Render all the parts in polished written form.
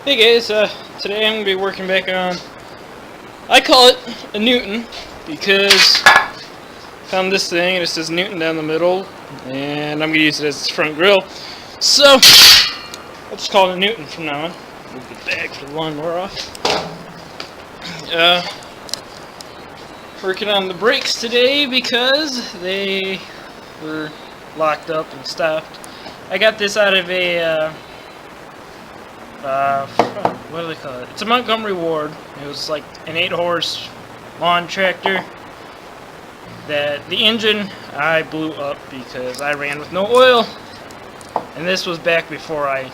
Hey guys, today I'm going to be working back on, I call it a Neuton, because I found this thing and it says Neuton down the middle, and I'm going to use it as its front grill. So, I'll just call it a Neuton from now on. Move the bag for the lawnmower off. Working on the brakes today because they were locked up and stopped. I got this out of a, what do they call it? It's a Montgomery Ward. It was like an 8-horse lawn tractor that the engine I blew up because I ran with no oil. And this was back before I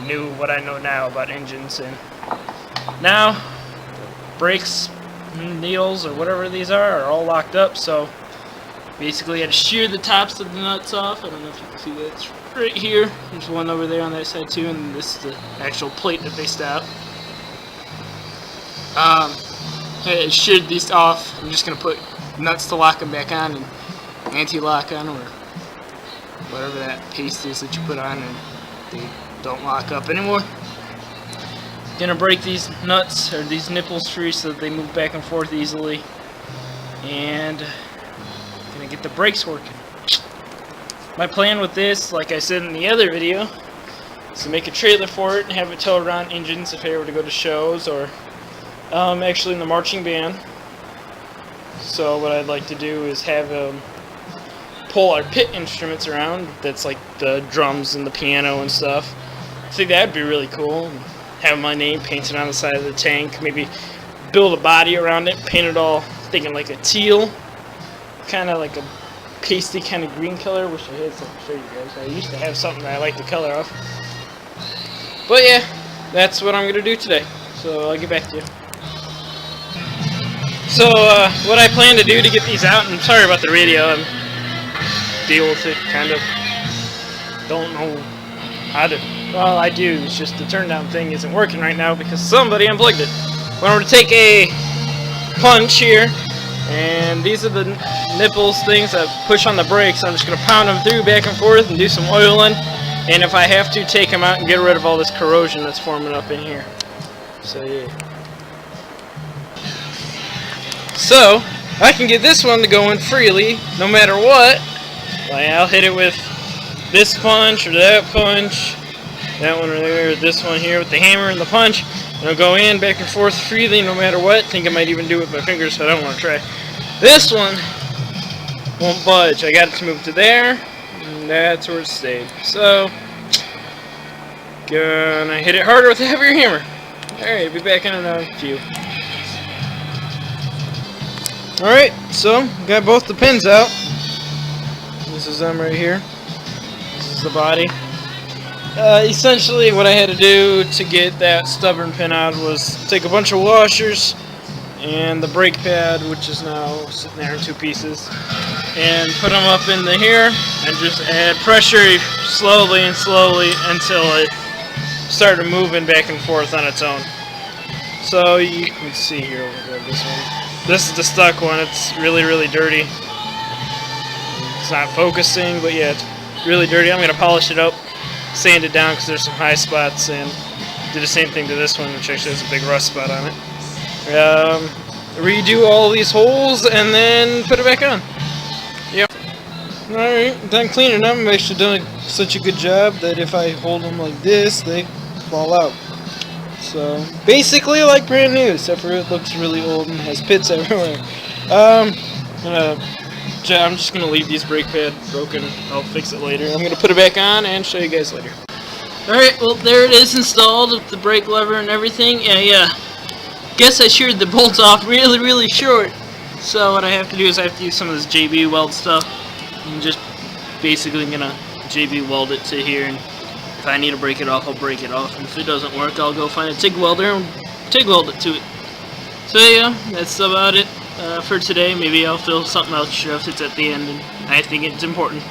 knew what I know now about engines. And now the brakes, needles, or whatever these are all locked up. So basically I had to shear the tops of the nuts off. I don't know if you can see that. It's right here. There's one over there on that side too, and this is the actual plate that they stop. I sheared these off. I'm just going to put nuts to lock them back on and anti-lock on, or whatever that paste is that you put on and they don't lock up anymore. Gonna break these nuts, or these nipples free, so that they move back and forth easily. And gonna get the brakes working. My plan with this, like I said in the other video, is to make a trailer for it and have it tow around engines if I were to go to shows, or actually in the marching band. So what I'd like to do is have pull our pit instruments around. That's like the drums and the piano and stuff. I think that'd be really cool. Have my name painted on the side of the tank. Maybe build a body around it, paint it all, thinking like a teal, kind of like a pasty kind of green color. Wish I had something to show you guys. I used to have something that I like the color of. But yeah, that's what I'm gonna do today. So I'll get back to you. So what I plan to do to get these out, and I'm sorry about the radio, I'm deal with it, kind of. Don't know how to. Well, I do. It's just the turn down thing isn't working right now because somebody unplugged it. When we're to take a punch here, and these are the nipples things that push on the brakes. I'm just going to pound them through back and forth and do some oiling. And if I have to, take them out and get rid of all this corrosion that's forming up in here. So yeah. So I can get this one to go in freely, no matter what. Like I'll hit it with this punch or that punch, that one right there, or this one here with the hammer and the punch. And it'll go in back and forth freely, no matter what. I think I might even do it with my fingers, so I don't want to try. This one won't budge. I got it to move to there, and that's where it stayed. So, gonna hit it harder with a heavier hammer. Alright, be back in a few. Alright, so, got both the pins out. This is them right here. This is the body. Essentially, what I had to do to get that stubborn pin out was take a bunch of washers and the brake pad, which is now sitting there in 2 pieces, and put them up into here and just add pressure slowly and slowly until it started moving back and forth on its own. So you can see here, we'll grab this one. This is the stuck one. It's really, really dirty. It's not focusing, but yeah, it's really dirty. I'm going to polish it up, sand it down because there's some high spots, and do the same thing to this one, which actually has a big rust spot on it. Redo all these holes and then put it back on. Yep. Alright, done cleaning them. I've actually done such a good job that if I hold them like this, they fall out. So basically like brand new, except for it looks really old and has pits everywhere. I'm just going to leave these brake pad broken. I'll fix it later. I'm going to put it back on and show you guys later. Alright, well there it is installed with the brake lever and everything. Yeah. Guess I sheared the bolts off really, really short. So what I have to do is I have to use some of this JB weld stuff. I'm just basically going to JB weld it to here. And if I need to break it off, I'll break it off. And if it doesn't work, I'll go find a TIG welder and TIG weld it to it. So yeah, that's about it for today. Maybe I'll fill something else if it's at the end, and I think it's important.